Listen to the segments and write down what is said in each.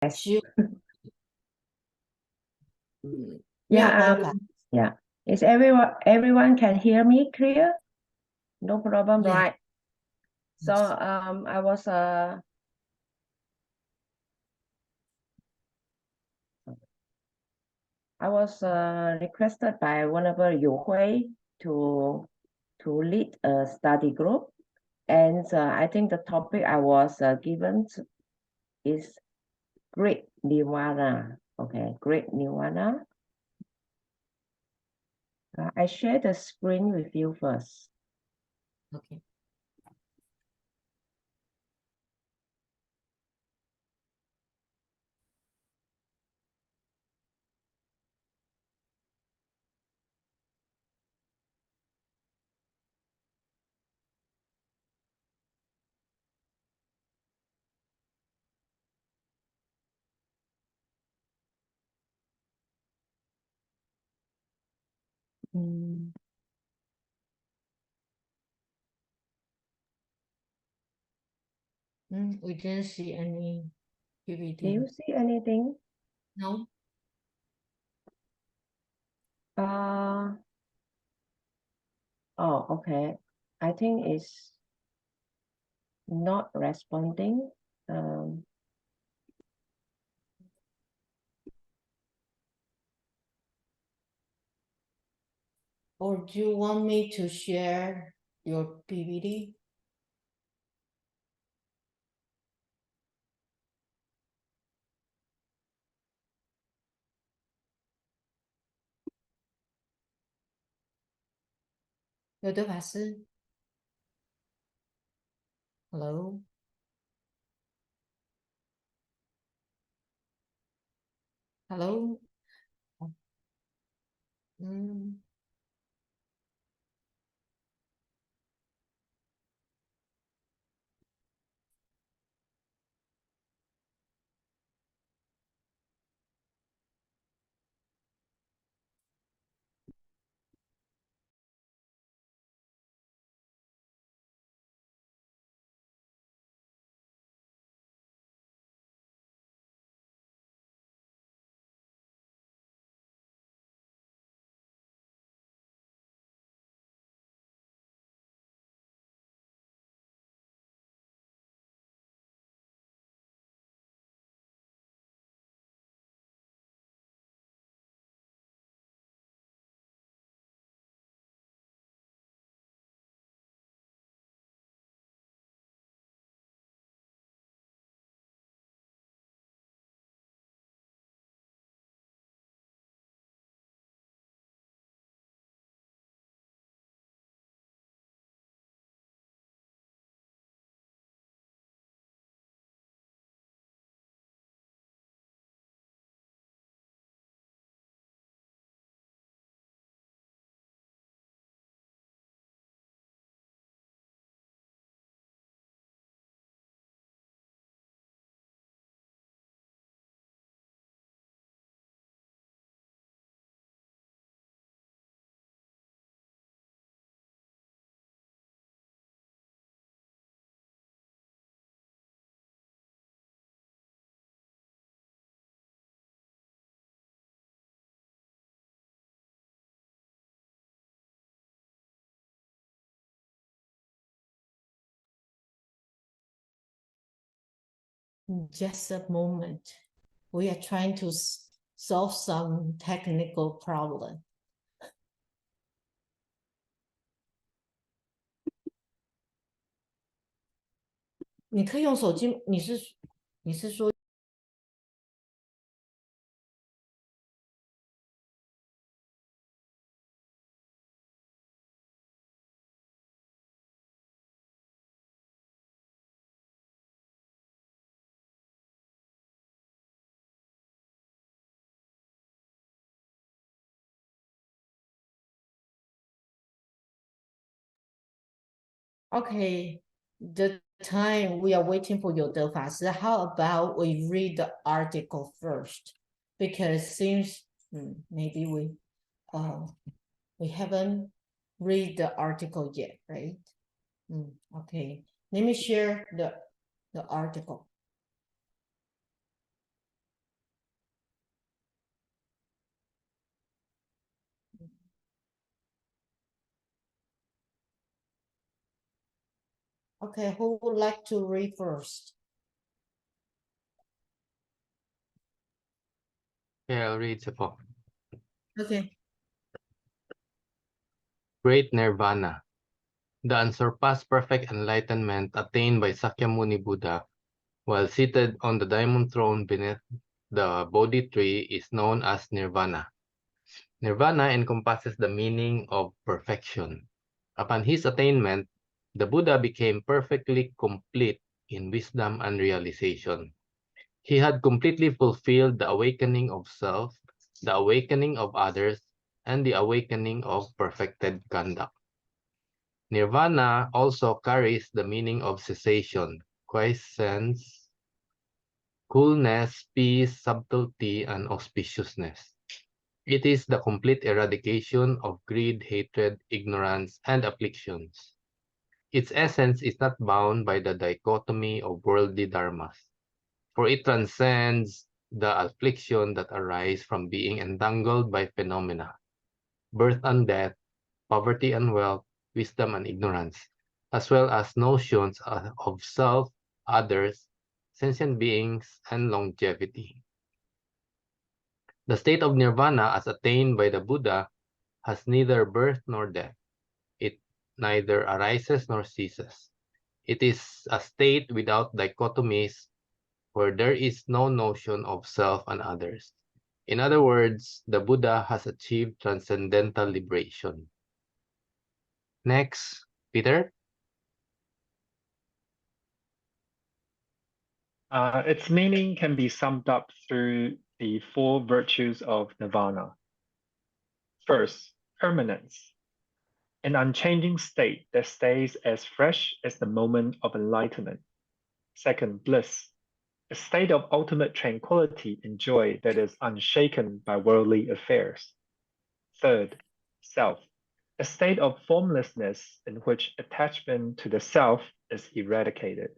Sure. Yeah, yeah. Is everyone can hear me clear? No problem, Yeah. right? So I was requested by Honorable Yu Hui to lead a study group, and I think the topic I was given is Great Nirvana. Okay, Great Nirvana. I share the screen with you first. Okay. We didn't see any PPT. Do you see anything? No. Oh, okay. I think it's not responding. Or do you want me to share your PPT?有的法师 Hello. Hello. Just a moment. We are trying to solve some technical problem. 你可以用手机，你是说？Okay, the time we are waiting for 有德法师 how about we read the article first? Because since maybe we haven't read the article yet, right? Okay, let me share the article. Okay, who would like to read first? Yeah, I'll read po. Okay. Great Nirvana. The unsurpassed perfect enlightenment attained by Sakyamuni Buddha while seated on the diamond throne beneath the Bodhi tree is known as Nirvana. Nirvana encompasses the meaning of perfection. Upon his attainment, the Buddha became perfectly complete in wisdom and realization. He had completely fulfilled the awakening of self, the awakening of others, and the awakening of perfected conduct. Nirvana also carries the meaning of cessation, quiescence, coolness, peace, subtlety, and auspiciousness. It is the complete eradication of greed, hatred, ignorance, and afflictions. Its essence is not bound by the dichotomy of worldly dharmas, for it transcends the affliction that arise from being entangled by phenomena, birth and death, poverty and wealth, wisdom and ignorance, as well as notions of self, others, sentient beings, and longevity. The state of nirvana as attained by the Buddha has neither birth nor death. It neither arises nor ceases. It is a state without dichotomies where there is no notion of self and others. In other words, the Buddha has achieved transcendental liberation. Next, Peter. Its meaning can be summed up through the four virtues of nirvana. First, permanence, an unchanging state that stays as fresh as the moment of enlightenment. Second, bliss, a state of ultimate tranquility and joy that is unshaken by worldly affairs. Third, self, a state of formlessness in which attachment to the self is eradicated.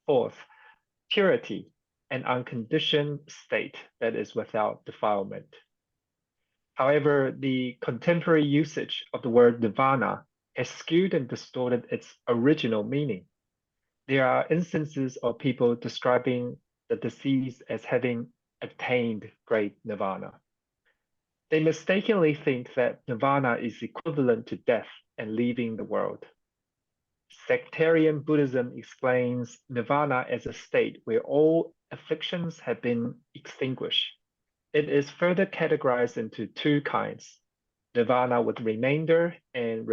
Fourth, purity, an unconditioned state that is without defilement. However, the contemporary usage of the word nirvana has skewed and distorted its original meaning. There are instances of people describing the deceased as having attained great nirvana. They mistakenly think that nirvana is equivalent to death and leaving the world. Sectarian Buddhism explains nirvana as a state where all afflictions have been extinguished. It is further categorized into two kinds, nirvana with remainder and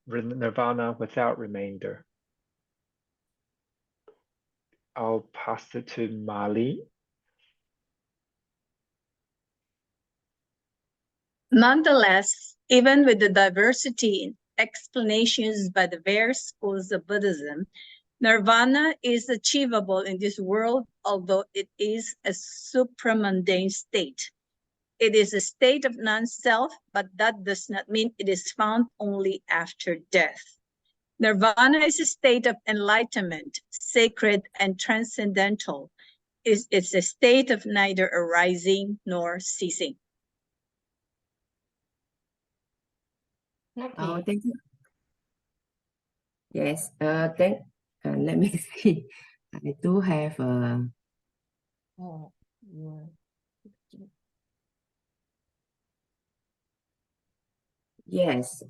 nirvana without remainder. I'll pass it to Mali. Nonetheless, even with the diversity in explanations by the various schools of Buddhism, nirvana is achievable in this world, although it is a supramundane state. It is a state of non-self, but that does not mean it is found only after death. Nirvana is a state of enlightenment, sacred and transcendental. It's a state of neither arising nor ceasing. Oh, Okay. thank you. Yes, let me see. I do have Oh, yeah. yes,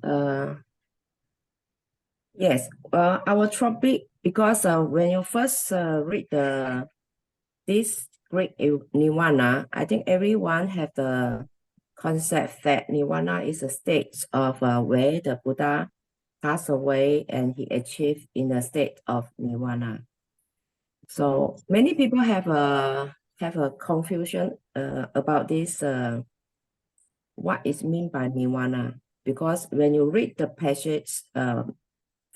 yes, our topic, because when you first read this Great Nirvana, I think everyone have the concept that Nirvana is a state of where the Buddha passed away and he achieved in the state of Nirvana. So many people have a confusion about this, what is meant by Nirvana, because when you read the passage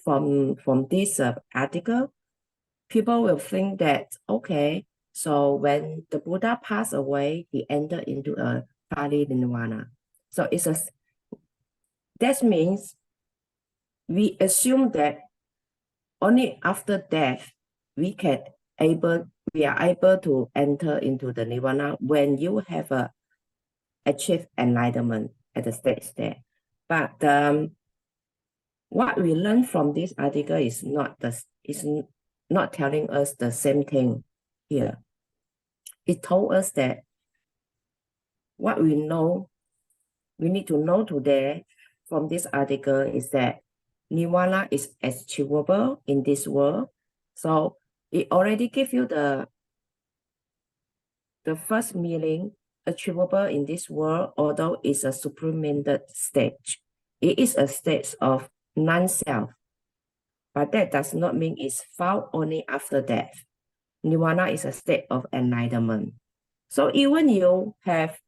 from this article, people will think that, okay, so when the Buddha passed away, he entered into a Nirvana. So that means we assume that only after death we are able to enter into the Nirvana when you have achieved enlightenment at the stage there. But what we learn from this article is is not telling us the same thing here. It told us that what we need to know today from this article is that Nirvana is achievable in this world. So it already gives you the first meaning, achievable in this world, although it's a sublimated stage. It is a state of non-self, but that does not mean it's found only after death. Nirvana is a state of enlightenment. So even you have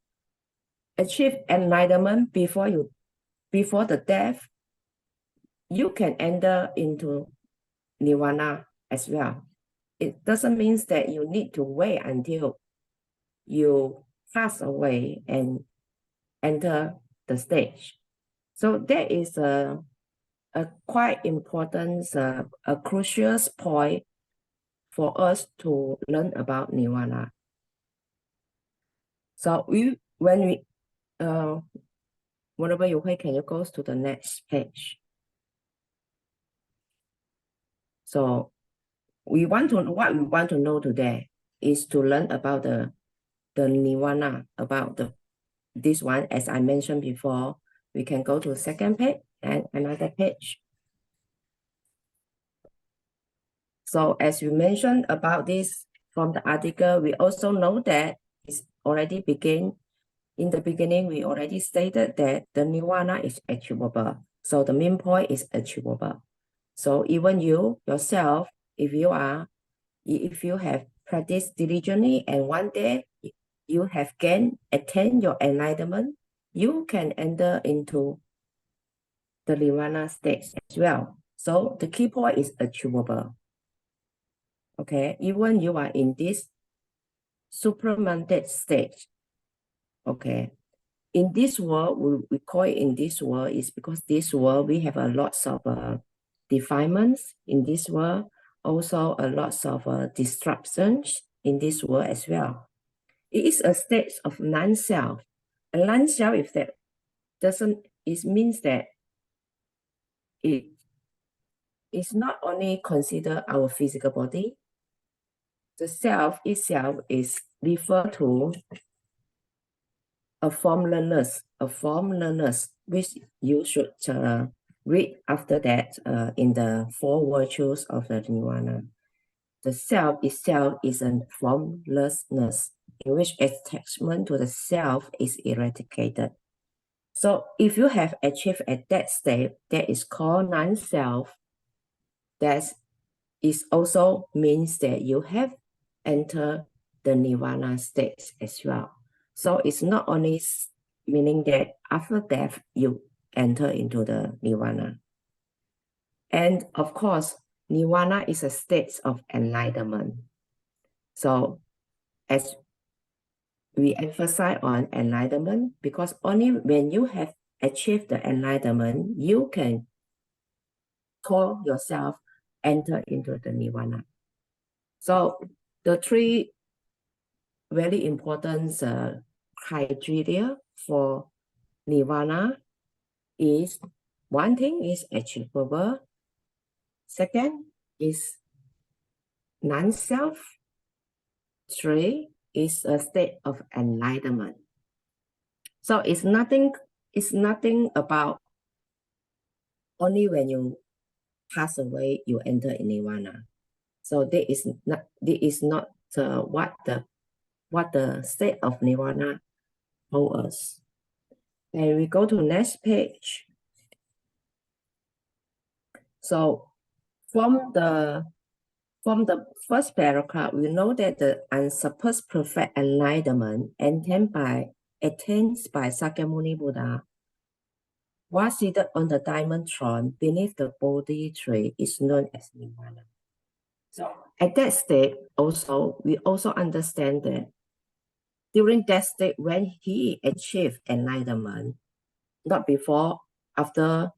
achieved enlightenment before the death, you can enter into Nirvana as well. It doesn't mean that you need to wait until you pass away and enter the stage. So that is a quite important, a crucial point for us to learn about Nirvana. So whenever you wait, can you go to the next page? So what we want to know today is to learn about the Nirvana, about this one. As I mentioned before, we can go to the second page and another page. So as we mentioned about this from the article, we also know that it's already began. In the beginning, we already stated that the Nirvana is achievable. So the main point is achievable. So even you yourself, if you have practiced diligently and one day you have attained your enlightenment, you can enter into the Nirvana state as well. So the key point is achievable. Okay, even you are in this sublimated stage. Okay, in this world, we call it in this world is because this world we have a lots of defilements in this world, also a lots of disruptions in this world as well. It is a state of non-self. A non-self, if that it means that it is not only consider our physical body. The self itself is referred to a formlessness, which you should read after that in the 4 virtues of the Nirvana. The self itself is a formlessness in which attachment to the self is eradicated. So if you have achieved at that state, that is called non-self, that is also means that you have entered the Nirvana state as well. So it's not only meaning that after death, you enter into the Nirvana. And of course, Nirvana is a state of enlightenment. So as we emphasize on enlightenment, because only when you have achieved the enlightenment, you can call yourself enter into the Nirvana. So the 3 very important criteria for Nirvana is, one thing is achievable, second is non-self, 3 is a state of enlightenment. So it's nothing about only when you pass away you enter in Nirvana. So this is not what the state of Nirvana told us. And we go to next page. So from the first paragraph, we know that the unsurpassed perfect enlightenment attained by Sakyamuni Buddha was seated on the diamond throne beneath the Bodhi tree is known as Nirvana. So at that state, we also understand that during that state when he achieved enlightenment, not before, after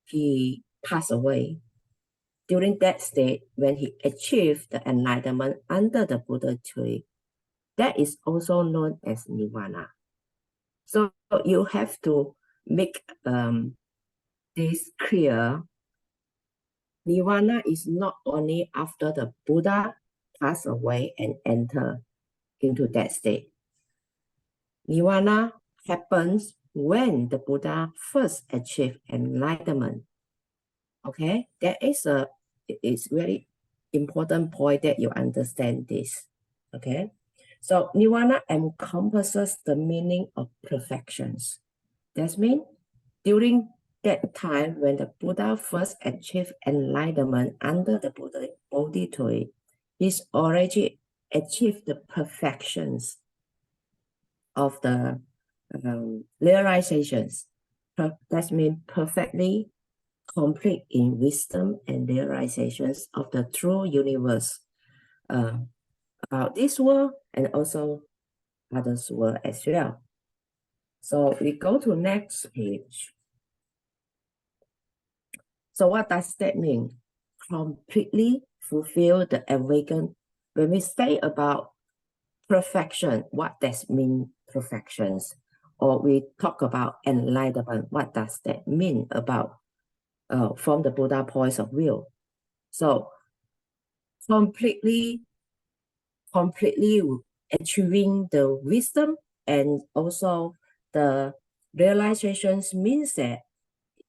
he passed away, during that state when he achieved the enlightenment under the Buddha tree, that is also known as Nirvana. So you have to make this clear Nirvana is not only after the Buddha passed away and enter into that state. Nirvana happens when the Buddha first achieved enlightenment. Okay, it's very important point that you understand this. Okay, so Nirvana encompasses the meaning of perfections. That means during that time when the Buddha first achieved enlightenment under the Bodhi tree, he's already achieved the perfections of the realizations. That means perfectly complete in wisdom and realizations of the true universe about this world and also others world as well. So we go to next page. So what does that mean? Completely fulfill the awaken. When we say about perfection, what does mean perfections? Or we talk about enlightenment, what does that mean about from the Buddha point of view? So completely achieving the wisdom and also the realizations means that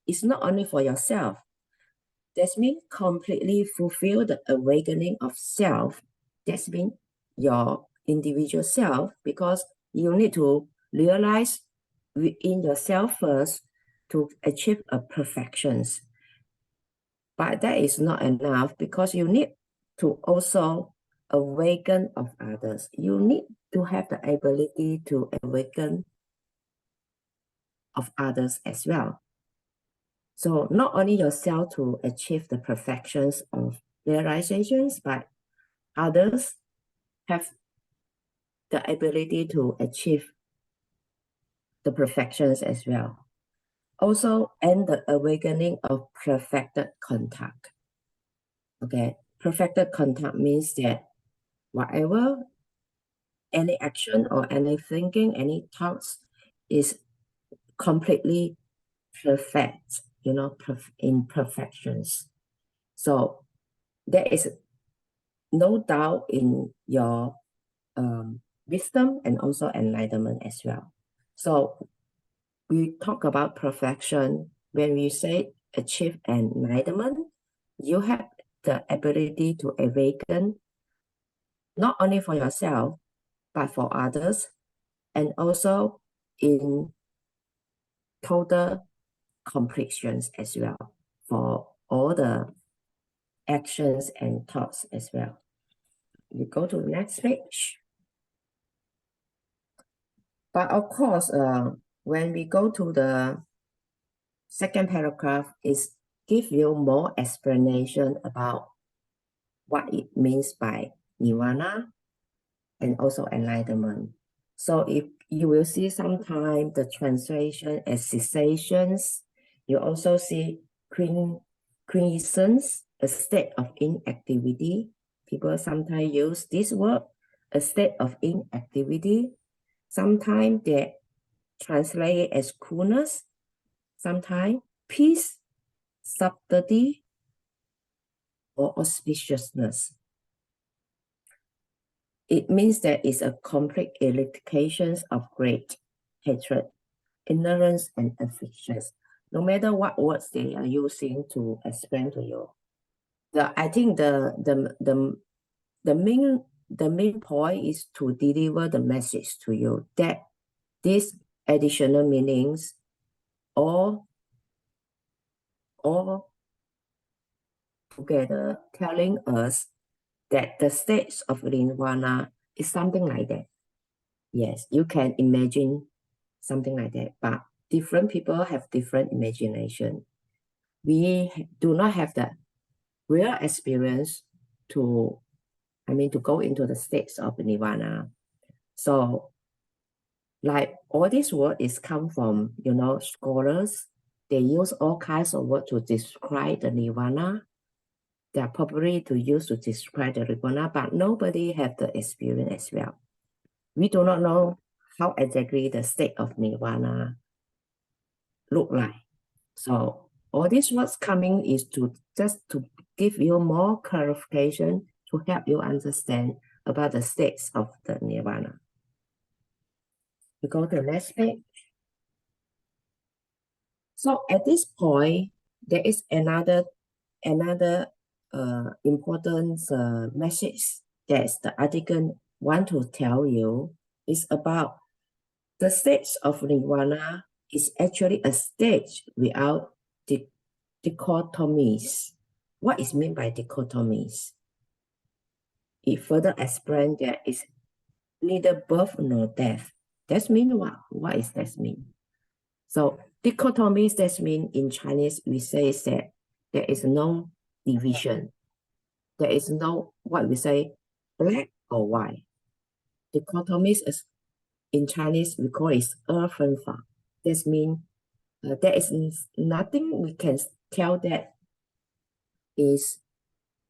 it's not only for yourself. That means completely fulfill the awakening of self. That means your individual self, because you need to realize within yourself first to achieve a perfections. But that is not enough, because you need to also awaken of others. You need to have the ability to awaken of others as well. So not only yourself to achieve the perfections of realizations, but others have the ability to achieve the perfections as well. Also, and the awakening of perfected contact. Okay, perfected contact means that whatever, any action or any thinking, any thoughts is completely perfect, you know, imperfections. So there is no doubt in your wisdom and also enlightenment as well. So we talk about perfection. When we say achieve enlightenment, you have the ability to awaken not only for yourself, but for others, and also in total completions as well for all the actions and thoughts as well. You go to the next page. But of course, when we go to the second paragraph, is give you more explanation about what it means by nirvana and also enlightenment. So if you will see sometimes the translation as cessations, you also see quiescence, a state of inactivity. People sometimes use this word, a state of inactivity. Sometimes they translate it as coolness, sometimes peace, subtlety, or auspiciousness. It means that it's a complete eradication of great hatred, ignorance, and afflictions. No matter what words they are using to explain to you. I think the main point is to deliver the message to you that these additional meanings all together telling us that the state of nirvana is something like that. Yes, you can imagine something like that, but different people have different imagination. We do not have the real experience to go into the states of nirvana. So like all this word is come from, you know, scholars. They use all kinds of words to describe the nirvana. They are probably to use to describe the nirvana, but nobody have the experience as well. We do not know how exactly the state of nirvana look like. So All these words coming is to just to give you more clarification to help you understand about the states of the Nirvana. We go to the next page. So at this point, there is another important message that the article want to tell you is about the stage of Nirvana is actually a stage without dichotomies. What is meant by dichotomies? It further explains that it's neither birth nor death. That means what? What is that mean? So dichotomies, that means in Chinese, we say that there is no division. There is no, what we say, black or white. Dichotomies is, in Chinese, we call it 二分法. That means there is nothing we can tell that is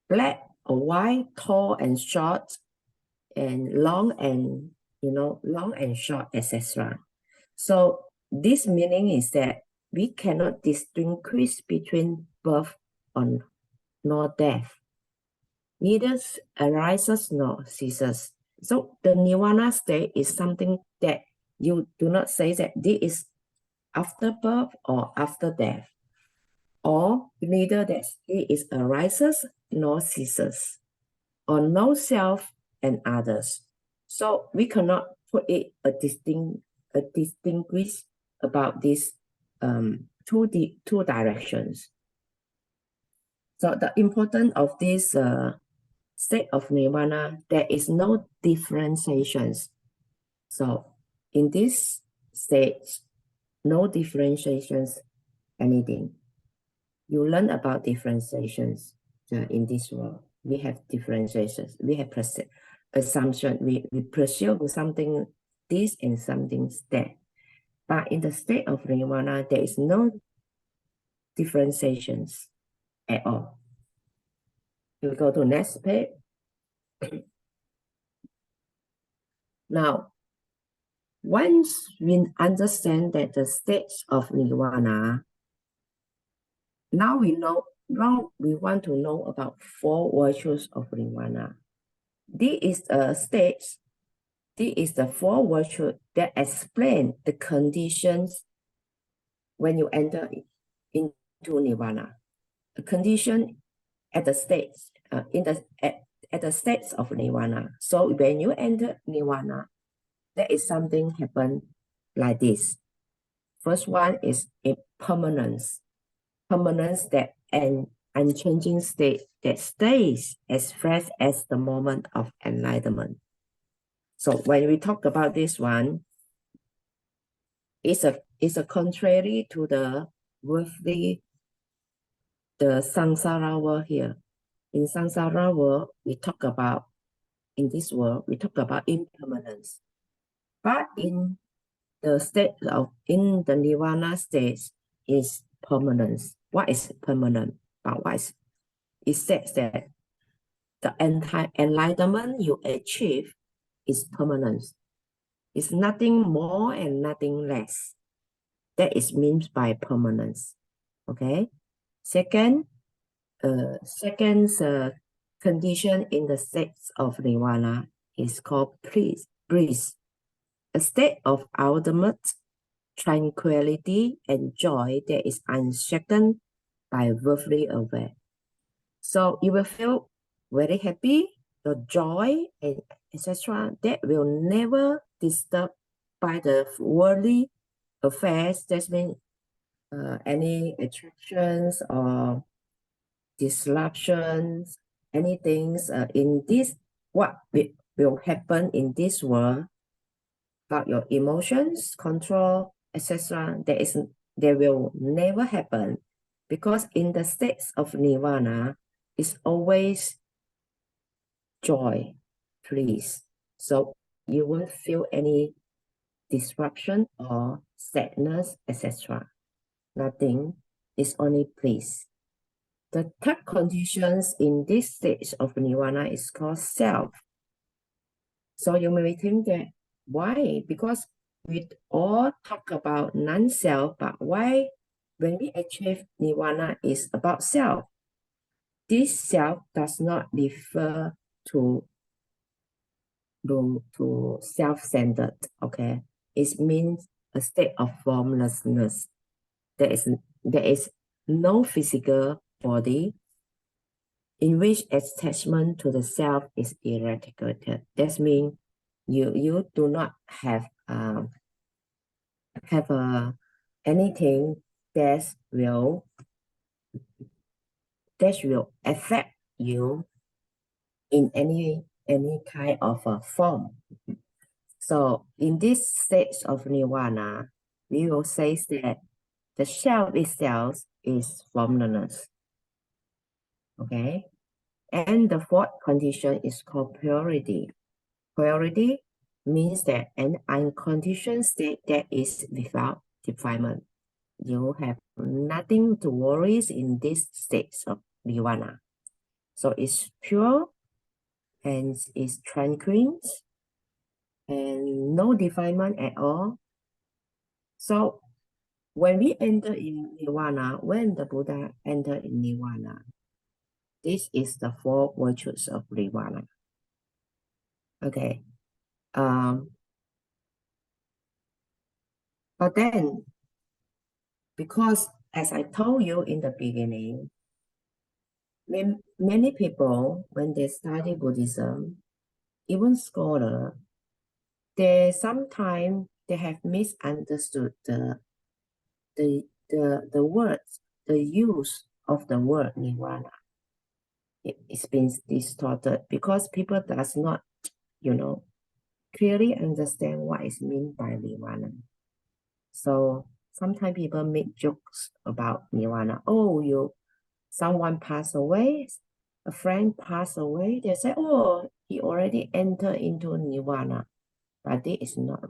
black or white, tall and short, and long and, long and short, etc. So this meaning is that we cannot distinguish between birth nor death. Neither arises nor ceases. So the Nirvana state is something that you do not say that this is after birth or after death, or neither that it is arises nor ceases, or no self and others. So we cannot put it a distinguish about these two directions. So the importance of this state of Nirvana, there is no differentiations. So in this stage, no differentiations, anything. You learn about differentiations in this world. We have differentiations. We have assumption. We presume something this and something that. But in the state of Nirvana, there is no differentiations at all. We go to next page. Now, once we understand that the states of Nirvana, now we want to know about 4 virtues of Nirvana. This is a state. This is the 4 virtues that explain the conditions when you enter into Nirvana. A condition at the states, at the states of Nirvana. So when you enter Nirvana, there is something happen like this. First one is a permanence. Permanence that an unchanging state that stays as fresh as the moment of enlightenment. So when we talk about this one, it's a contrary to the worldly, the samsara world here. In samsara world, in this world, we talk about impermanence. But in the Nirvana state is permanence. What is permanent? But it says that the entire enlightenment you achieve is permanence. It's nothing more and nothing less. That is meant by permanence. Okay. Second condition in the state of Nirvana is called bliss, a state of ultimate tranquility and joy that is unshaken by worldly aware. So you will feel very happy, the joy, and etc. that will never disturb by the worldly affairs. That means any attractions or disruptions, anything in this, what will happen in this world about your emotions, control, etc. There will never happen, because in the states of Nirvana, it's always joy, bliss. So you won't feel any disruption or sadness, etc. Nothing. It's only bliss. The third conditions in this stage of Nirvana is called self. So you may think that why? Because we all talk about non-self, but why when we achieve nirvana is about self. This self does not refer to self-centered, okay? It means a state of formlessness. There is no physical body in which attachment to the self is eradicated. That means you do not have anything that will affect you in any kind of a form. So in this state of nirvana, we will say that the self itself is formlessness. Okay, and the fourth condition is called purity. Purity means that an unconditioned state that is without defilement. You have nothing to worry in this state of nirvana. So it's pure and it's tranquil and no defilement at all. So when we enter in nirvana, when the Buddha entered in nirvana, this is the four virtues of nirvana. Okay. But then, because as I told you in the beginning, many people, when they study Buddhism, even scholars, they sometimes they have misunderstood the words, the use of the word nirvana. It's been distorted because people does not, clearly understand what is meant by nirvana. So sometimes people make jokes about nirvana. Oh, someone passed away, a friend passed away. They say, oh, he already entered into nirvana. But this is not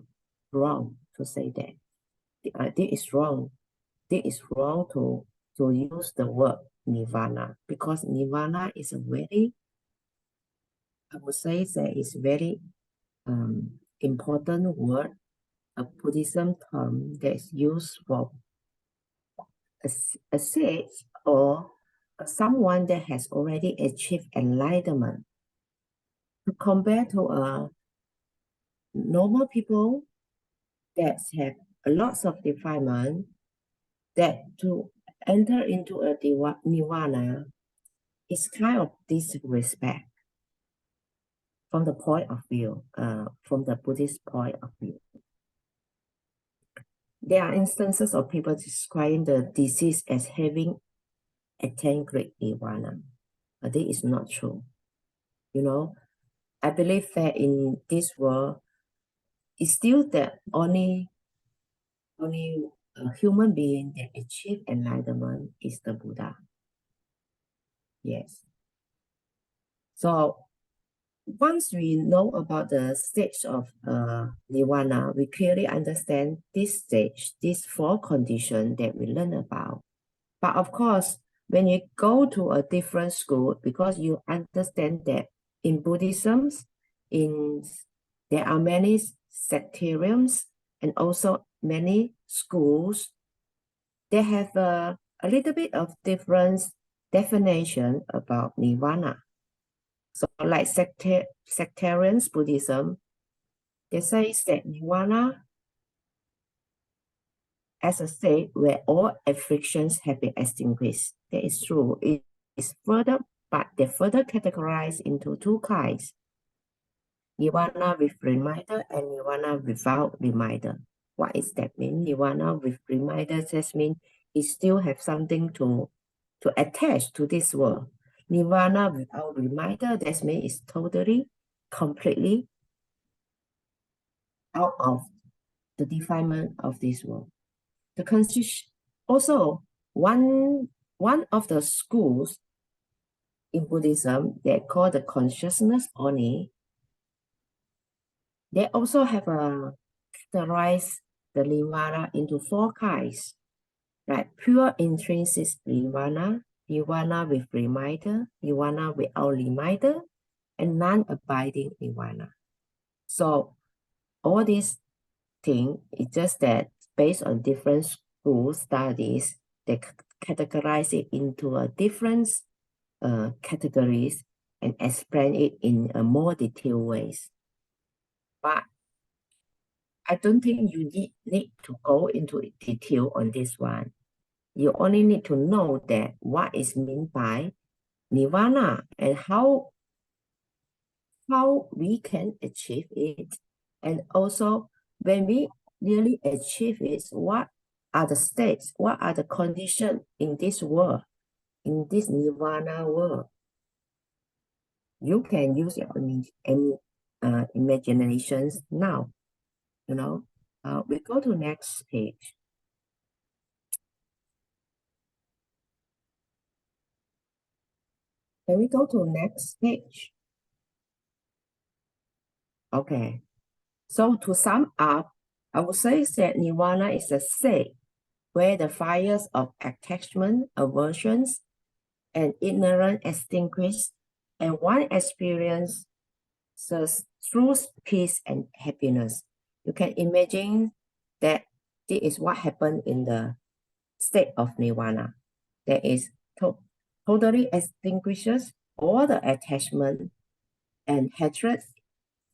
wrong to say that. This is wrong. This is wrong to use the word nirvana, because nirvana is a very, I would say that is very important word, a Buddhism term that's used for a sage or someone that has already achieved enlightenment. To compare to normal people that have lots of defilement, that to enter into a nirvana is kind of disrespect from the point of view, from the Buddhist point of view. There are instances of people describing the disease as having attained great nirvana, but this is not true. I believe that in this world, it's still the only human being that achieved enlightenment is the Buddha. Yes. So once we know about the stage of nirvana, we clearly understand this stage, these four conditions that we learn about. But of course, when you go to a different school, because you understand that in Buddhism, there are many sectarians and also many schools, they have a little bit of different definition about nirvana. So like sectarian Buddhism, they say that nirvana as a state where all afflictions have been extinguished. That is true. It is further, but they further categorized into two kinds: nirvana with reminder and nirvana without reminder. What is that mean? Nirvana with reminder just means it still have something to attach to this world. Nirvana without reminder, that means it's totally, completely out of the defilement of this world. The constitution also one of the schools in Buddhism, they call the consciousness only. They also have categorized the nirvana into four kinds, right? Pure intrinsic nirvana, nirvana with reminder, nirvana without reminder, and non-abiding nirvana. So all these things, it's just that based on different school studies, they categorize it into a different categories and explain it in a more detailed ways. But I don't think you need to go into detail on this one. You only need to know that what is meant by Nirvana and how we can achieve it. And also when we really achieve it, what are the states, what are the conditions in this world, in this Nirvana world? You can use your imaginations now, you know. We go to next page. Can we go to next page? Okay. So to sum up, I would say that Nirvana is a state where the fires of attachment, aversions, and ignorance extinguished, and one experiences true peace and happiness. You can imagine that this is what happened in the state of Nirvana. That is totally extinguishes all the attachment and hatred,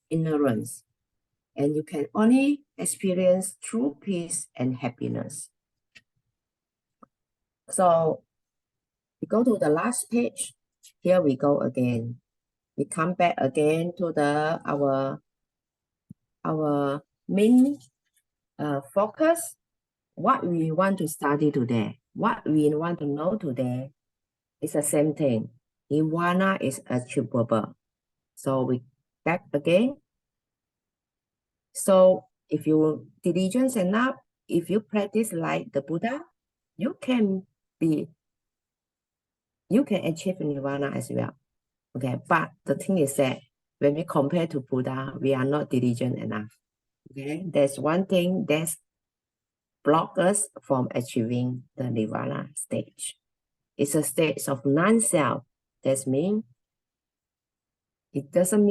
ignorance, and you can only experience true peace and happiness. So we go to the last page. Here we go again. We come back again to our main focus. What we want to study today, what we want to know today is the same thing. Nirvana is achievable. So we back again. So if you diligent enough, if you practice like the Buddha, you can achieve Nirvana as well. Okay, but the thing is that when we compare to Buddha, we are not diligent enough. Okay, there's one thing that's block us from achieving the Nirvana stage. It's a state of non-self. That means it doesn't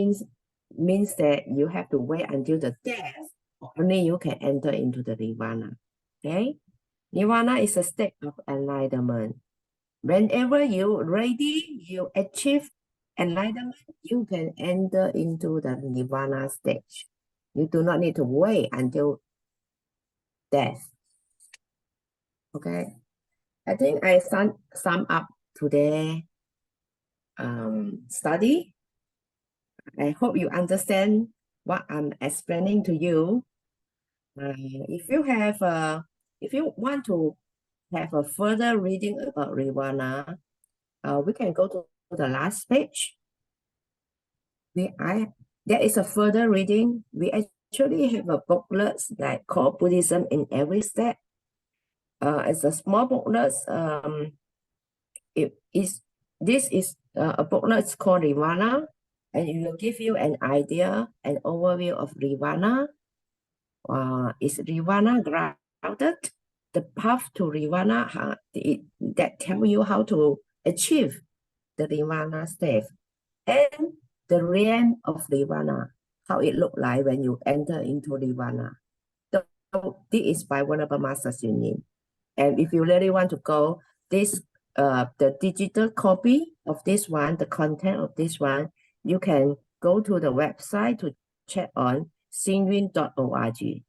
means that you have to wait until the death, only you can enter into the Nirvana. Okay, Nirvana is a state of enlightenment. Whenever you're ready, you achieve enlightenment, you can enter into the Nirvana stage. You do not need to wait until death. Okay, I think I sum up today study. I hope you understand what I'm explaining to you. If you want to have a further reading about Nirvana, we can go to the last page. There is a further reading. We actually have a booklet like called Buddhism in Every Step. It's a small booklet. This is a booklet called Nirvana, and it will give you an idea, an overview of Nirvana. Is Nirvana grounded? The path to Nirvana, that tell you how to achieve the Nirvana state, and the realm of Nirvana, how it look like when you enter into Nirvana. So this is by one of the Masters Union. And if you really want to go, this the digital copy of this one, the content of this one, you can go to the website to check on xingyun.org.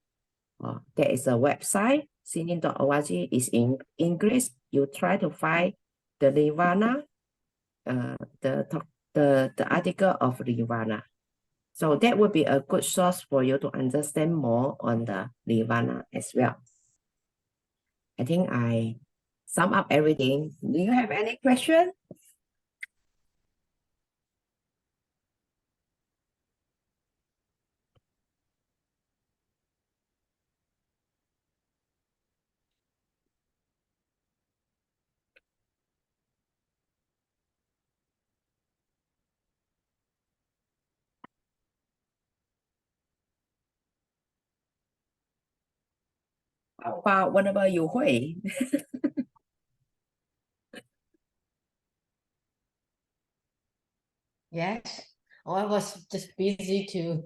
There is a website, xingyun.org is in English. You try to find the Nirvana, the article of Nirvana. So that would be a good source for you to understand more on the Nirvana as well. I think I sum up everything. Do you have any question? How about what about you, Hui? Yes. Oh, I was just busy to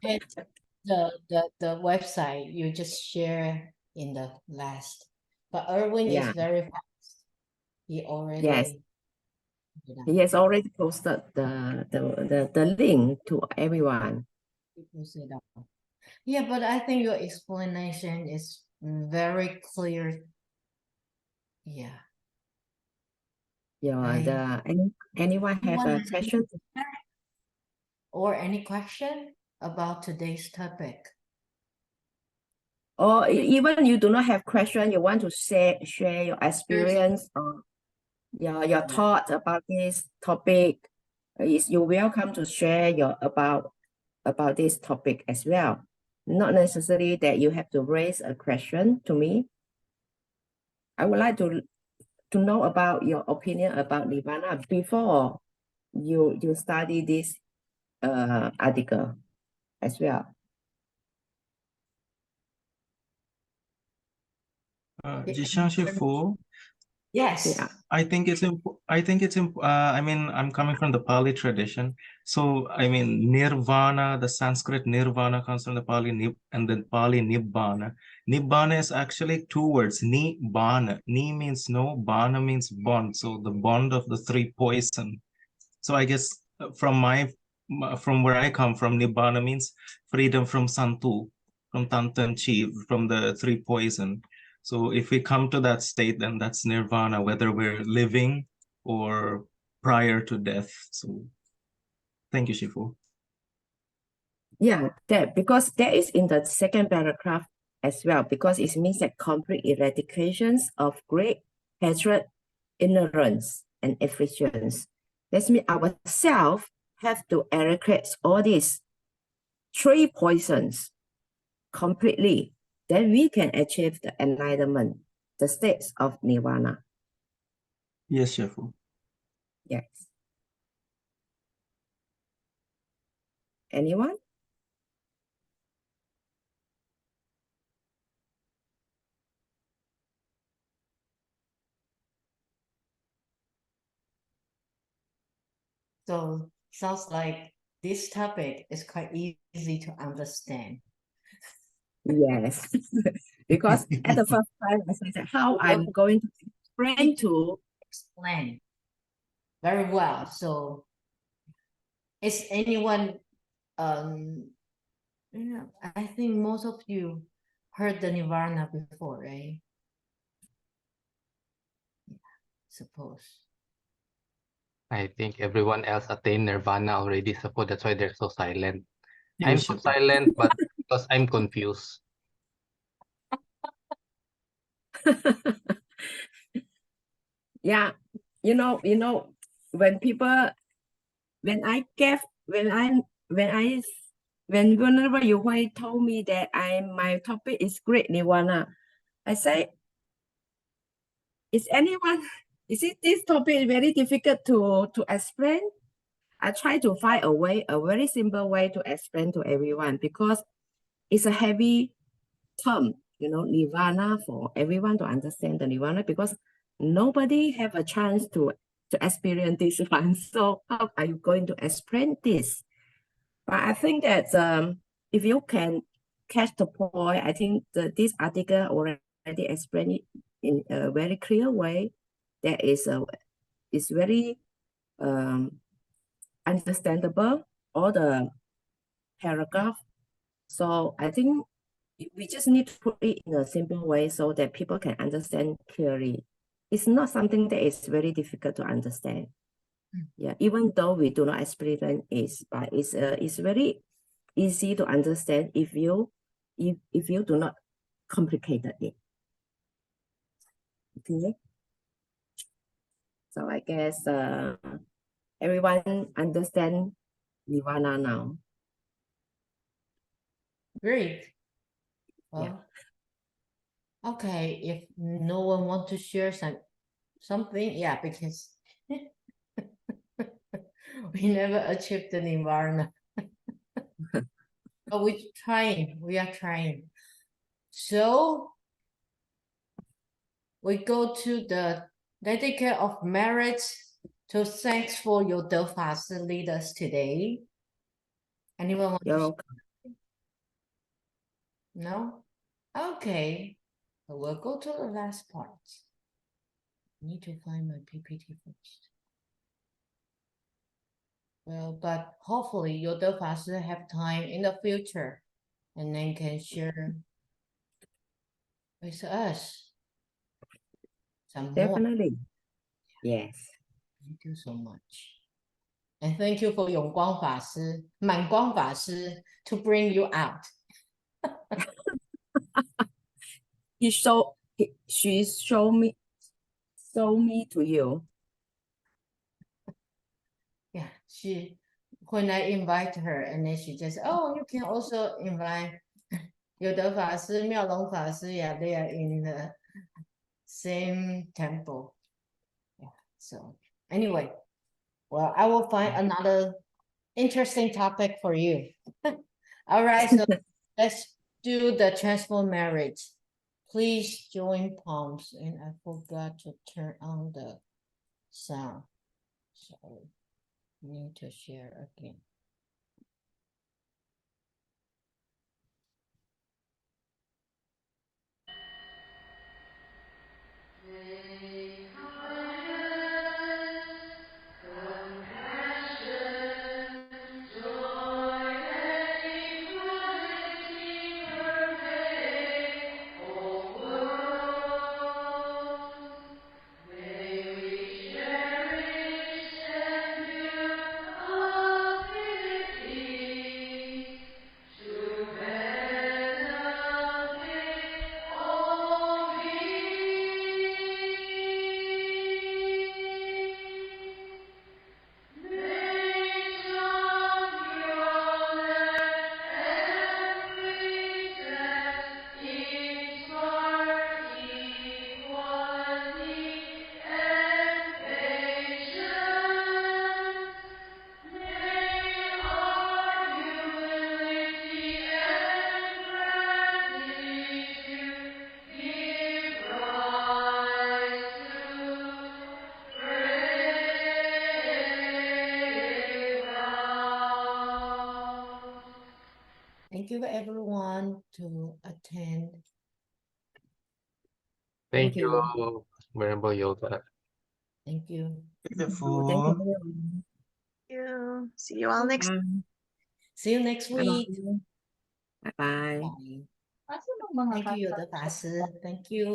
hit the website you just share in the last. But Erwin is Yeah. very fast. He already Yes. you know, He has already posted the link to everyone. he puts it up. Yeah, but I think your explanation is very clear. Yeah. Yeah. Anyone have Anyone a have question? or any question about today's topic? Or even you do not have question, you want to share your experience or your thought about this topic, you're welcome to share your about this topic as well. Not necessarily that you have to raise a question to me. I would like to know about your opinion about Nirvana before you study this article as well. Jishan Shifu, Yes. Yeah. I think it's I mean, I'm coming from the Pali tradition. So, I mean, Nirvana, the Sanskrit Nirvana comes from the Pali Nib and then Pali Nibbana. Nibbana is actually two words, Ni-Bana. Ni means no, Bana means bond. So the bond of the three poison. So I guess from where I come from, Nibbana means freedom from Santu, from Tanta and Chi, from the three poison. So if we come to that state, then that's Nirvana, whether we're living or prior to death. So thank you, Shifu. Yeah, that because that is in the second paragraph as well, because it means that complete eradications of great hatred, ignorance, and afflictions. That means ourselves have to eradicate all these three poisons completely. Then we can achieve the enlightenment, the states of nirvana. Yes, Shifu. Yes. Anyone? So sounds like this topic is quite easy to understand. Yes. Because at the first time, I said how I'm going to explain to Explain very well. So is anyone yeah, I think most of you heard the Nirvana before, right? Yeah, suppose. I think everyone else attained Nirvana already, so that's why they're so silent. I'm Yes, so Shifu. silent, but because I'm confused. Yeah, you know, when people, whenever you told me that my topic is Great Nirvana, I say, is this topic very difficult to explain? I try to find a very simple way to explain to everyone because it's a heavy term, Nirvana, for everyone to understand the Nirvana, because nobody have a chance to experience this one. So how are you going to explain this? But I think that if you can catch the point, I think this article already explained it in a very clear way. That is very understandable, all the paragraph. So I think we just need to put it in a simple way so that people can understand clearly. It's not something that is very difficult to understand. Yeah, even though we do not explain it, but it's very easy to understand if you do not complicate it. Okay. So I guess everyone understand Nirvana now. Great. Well, okay, if no one want to share something, yeah, because we never achieved the Nirvana. But we are trying. So we go to the dedicate of merit to thanks for your Delphas leaders today. Anyone want You're to welcome. No? Okay. So we'll go to the last part. Need to find my PPT first. Well, but hopefully your the faster have time in the future and then can share with us some more. Definitely. Yes. Thank you so much. And thank you for 永光法师, 满光法师 to bring you out. She showed me to you. Yeah, when I invite her and then she just, oh, you can also invite 有的法师, 妙龙法师, yeah, they are in the same temple. Yeah, so anyway, well, I will find another interesting topic for you. All right, so let's do the transform marriage. Please join palms, and I forgot to turn on the sound. So need to share again. Thank you everyone to attend. Thank Thank you. you, Venerable Yoga. Thank you. Beautiful. Thank you. you. See you all next See you next week. Bye bye. Bye. Thank you, 有的法师. Thank you.